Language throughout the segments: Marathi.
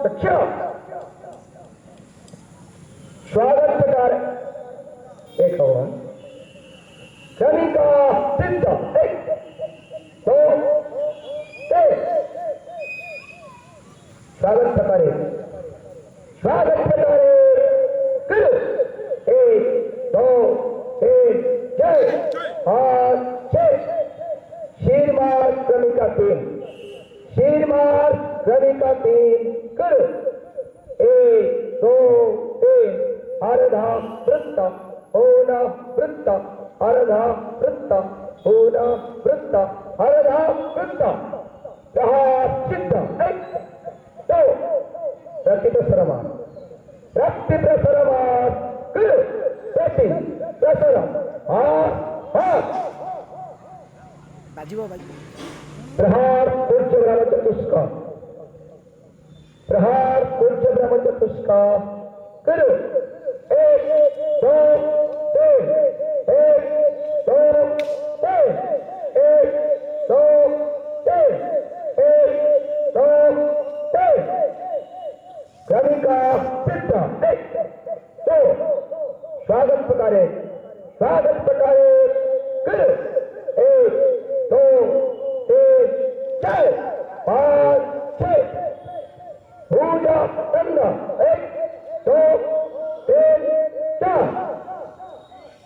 दक्षिण स्वागत प्रकार एक हवन क्रमिका सिद्ध एक दो तीन स्वागत प्रकारे करो एक दो तीन जय पाँच छह शीरमार क्रमिका तीन शीरमार क्रमिका तीन करो एक दो तीन अर्धा वृत्त पूर्ण वृत्त अर्धा वृत्त पूर्ण वृत्त अर्धा वृत्त सिद्ध एक दो प्रतिप्रसरमान करो प्रतिप्रसरम प्रहार पूज्य ब्रह्म चतुष्क प्रहार पूज्य ब्रह्म चतुष्क करो एक दो तीन एक दो तीन एक दो तीन एक दो तीन क्रमिका सिद्ध एक दो स्वागत प्रकारे करो एक दो तीन चार पाँच छह पूजा दंड एक दो तीन चार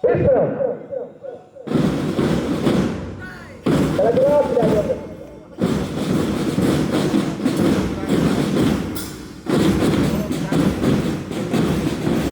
विश्राम